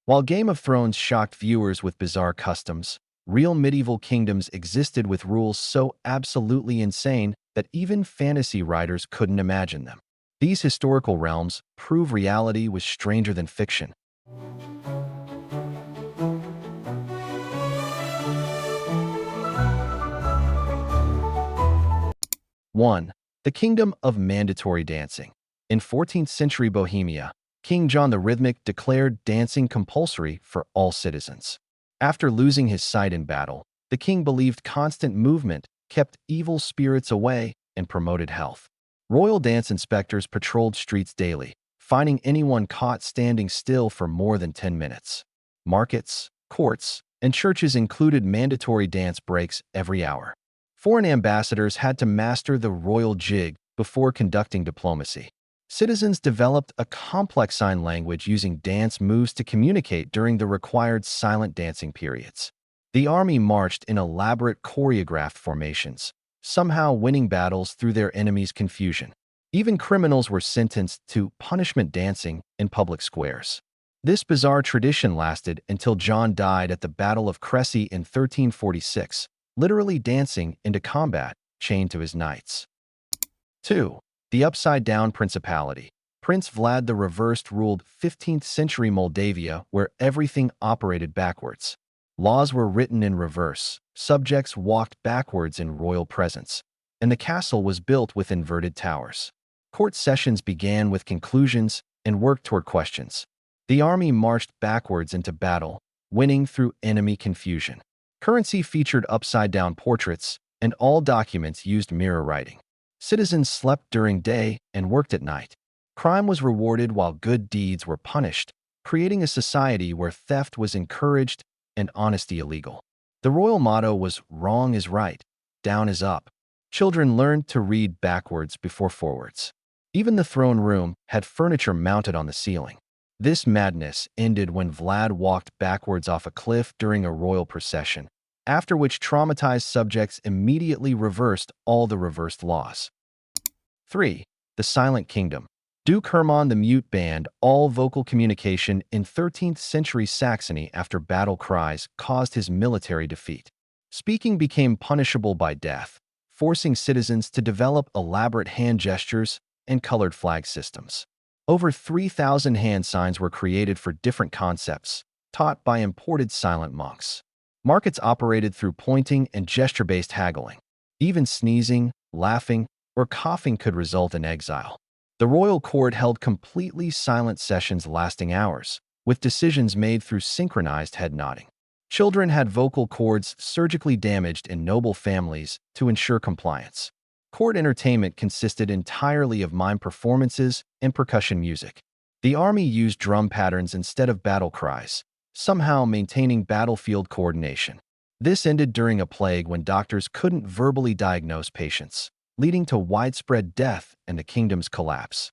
While Game of Thrones shocked viewers with bizarre customs, real medieval kingdoms existed with rules so absolutely insane that even fantasy writers couldn't imagine them. These historical realms prove reality was stranger than fiction. 1. The Kingdom of Mandatory Dancing. In 14th century Bohemia, King John the Rhythmic declared dancing compulsory for all citizens. After losing his sight in battle, the king believed constant movement kept evil spirits away and promoted health. Royal dance inspectors patrolled streets daily, finding anyone caught standing still for more than 10 minutes. Markets, courts, and churches included mandatory dance breaks every hour. Foreign ambassadors had to master the royal jig before conducting diplomacy. Citizens developed a complex sign language using dance moves to communicate during the required silent dancing periods. The army marched in elaborate choreographed formations, somehow winning battles through their enemies' confusion. Even criminals were sentenced to punishment dancing in public squares. This bizarre tradition lasted until John died at the Battle of Crécy in 1346, literally dancing into combat, chained to his knights. 2. The Upside-Down Principality. Prince Vlad the Reversed ruled 15th century Moldavia, where everything operated backwards. Laws were written in reverse, subjects walked backwards in royal presence, and the castle was built with inverted towers. Court sessions began with conclusions and worked toward questions. The army marched backwards into battle, winning through enemy confusion. Currency featured upside-down portraits, and all documents used mirror writing. Citizens slept during day and worked at night. Crime was rewarded while good deeds were punished, creating a society where theft was encouraged and honesty illegal. The royal motto was "Wrong is right, down is up." Children learned to read backwards before forwards. Even the throne room had furniture mounted on the ceiling. This madness ended when Vlad walked backwards off a cliff during a royal procession, after which traumatized subjects immediately reversed all the reversed laws. 3. The Silent Kingdom. Duke Hermann the Mute banned all vocal communication in 13th century Saxony after battle cries caused his military defeat. Speaking became punishable by death, forcing citizens to develop elaborate hand gestures and colored flag systems. Over 3,000 hand signs were created for different concepts, taught by imported silent monks. Markets operated through pointing and gesture-based haggling. Even sneezing, laughing, or coughing could result in exile. The royal court held completely silent sessions lasting hours, with decisions made through synchronized head nodding. Children had vocal cords surgically damaged in noble families to ensure compliance. Court entertainment consisted entirely of mime performances and percussion music. The army used drum patterns instead of battle cries, somehow maintaining battlefield coordination. This ended during a plague when doctors couldn't verbally diagnose patients, leading to widespread death and the kingdom's collapse.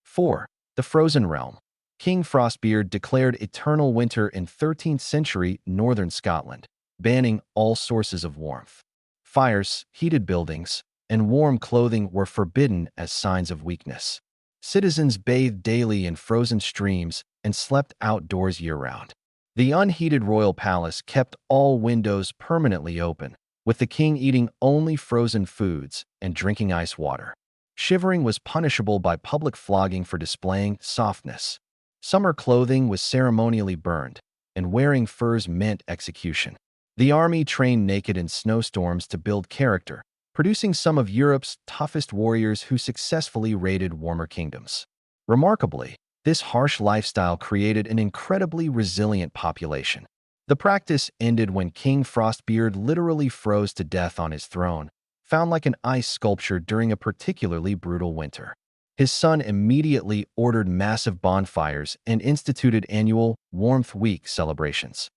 4. The Frozen Realm. King Frostbeard declared eternal winter in 13th century northern Scotland, banning all sources of warmth. Fires, heated buildings, and warm clothing were forbidden as signs of weakness. Citizens bathed daily in frozen streams and slept outdoors year-round. The unheated royal palace kept all windows permanently open, with the king eating only frozen foods and drinking ice water. Shivering was punishable by public flogging for displaying softness. Summer clothing was ceremonially burned, and wearing furs meant execution. The army trained naked in snowstorms to build character, producing some of Europe's toughest warriors who successfully raided warmer kingdoms. Remarkably, this harsh lifestyle created an incredibly resilient population. The practice ended when King Frostbeard literally froze to death on his throne, found like an ice sculpture during a particularly brutal winter. His son immediately ordered massive bonfires and instituted annual Warmth Week celebrations.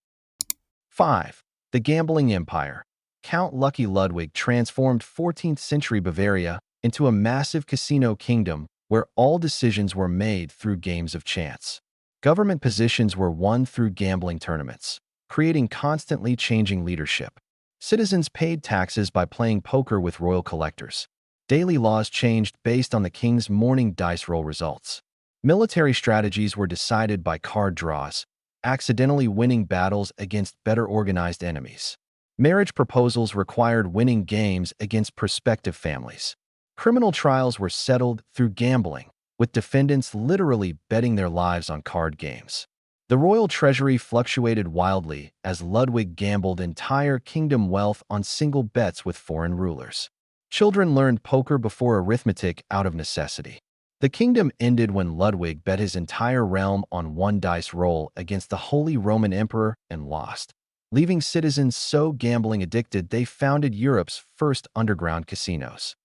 5. The Gambling Empire. Count Lucky Ludwig transformed 14th century Bavaria into a massive casino kingdom where all decisions were made through games of chance. Government positions were won through gambling tournaments, creating constantly changing leadership. Citizens paid taxes by playing poker with royal collectors. Daily laws changed based on the king's morning dice roll results. Military strategies were decided by card draws, accidentally winning battles against better organized enemies. Marriage proposals required winning games against prospective families. Criminal trials were settled through gambling, with defendants literally betting their lives on card games. The royal treasury fluctuated wildly as Ludwig gambled entire kingdom wealth on single bets with foreign rulers. Children learned poker before arithmetic out of necessity. The kingdom ended when Ludwig bet his entire realm on one dice roll against the Holy Roman Emperor and lost, leaving citizens so gambling addicted they founded Europe's first underground casinos.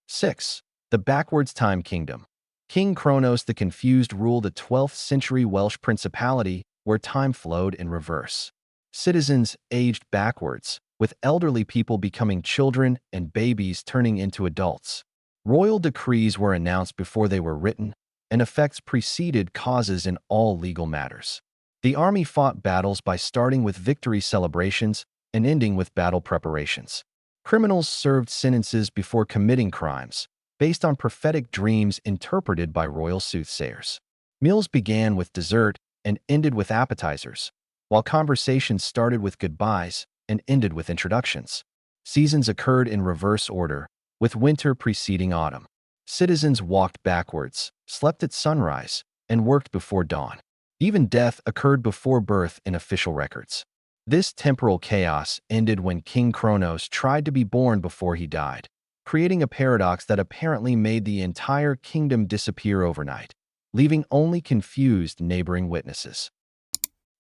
6. The Backwards Time Kingdom. King Kronos the Confused ruled a 12th century Welsh principality where time flowed in reverse. Citizens aged backwards, with elderly people becoming children and babies turning into adults. Royal decrees were announced before they were written, and effects preceded causes in all legal matters. The army fought battles by starting with victory celebrations and ending with battle preparations. Criminals served sentences before committing crimes, based on prophetic dreams interpreted by royal soothsayers. Meals began with dessert and ended with appetizers, while conversations started with goodbyes and ended with introductions. Seasons occurred in reverse order, with winter preceding autumn. Citizens walked backwards, slept at sunrise, and worked before dawn. Even death occurred before birth in official records. This temporal chaos ended when King Kronos tried to be born before he died, creating a paradox that apparently made the entire kingdom disappear overnight, leaving only confused neighboring witnesses.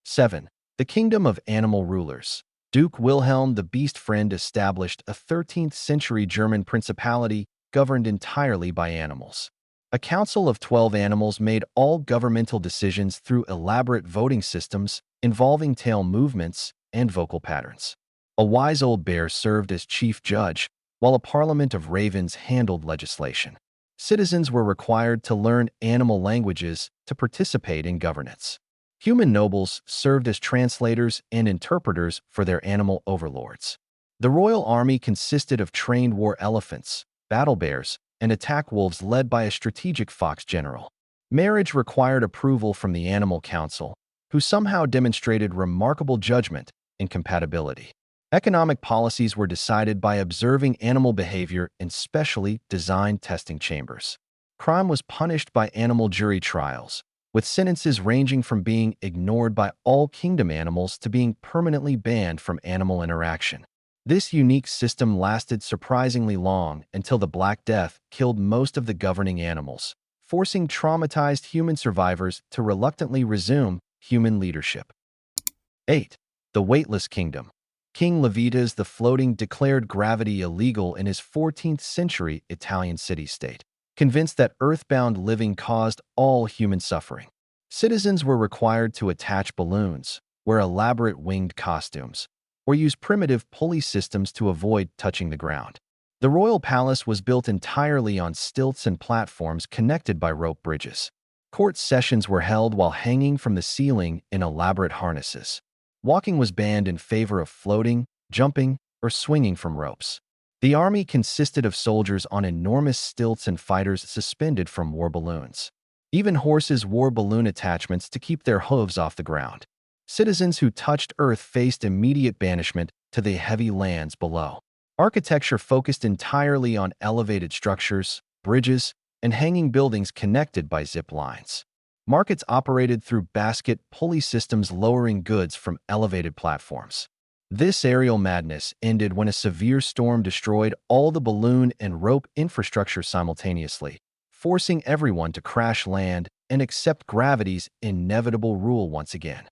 7. The Kingdom of Animal Rulers. Duke Wilhelm the Beast Friend established a 13th century German principality governed entirely by animals. A council of 12 animals made all governmental decisions through elaborate voting systems involving tail movements and vocal patterns. A wise old bear served as chief judge, while a parliament of ravens handled legislation. Citizens were required to learn animal languages to participate in governance. Human nobles served as translators and interpreters for their animal overlords. The royal army consisted of trained war elephants, battle bears, and attack wolves led by a strategic fox general. Marriage required approval from the animal council, who somehow demonstrated remarkable judgment and compatibility. Economic policies were decided by observing animal behavior in specially designed testing chambers. Crime was punished by animal jury trials, with sentences ranging from being ignored by all kingdom animals to being permanently banned from animal interaction. This unique system lasted surprisingly long until the Black Death killed most of the governing animals, forcing traumatized human survivors to reluctantly resume human leadership. 8. The Weightless Kingdom. King Levitas the Floating declared gravity illegal in his 14th century Italian city-state, convinced that earthbound living caused all human suffering. Citizens were required to attach balloons, wear elaborate winged costumes, or use primitive pulley systems to avoid touching the ground. The royal palace was built entirely on stilts and platforms connected by rope bridges. Court sessions were held while hanging from the ceiling in elaborate harnesses. Walking was banned in favor of floating, jumping, or swinging from ropes. The army consisted of soldiers on enormous stilts and fighters suspended from war balloons. Even horses wore balloon attachments to keep their hooves off the ground. Citizens who touched earth faced immediate banishment to the heavy lands below. Architecture focused entirely on elevated structures, bridges, and hanging buildings connected by zip lines. Markets operated through basket pulley systems lowering goods from elevated platforms. This aerial madness ended when a severe storm destroyed all the balloon and rope infrastructure simultaneously, forcing everyone to crash land and accept gravity's inevitable rule once again.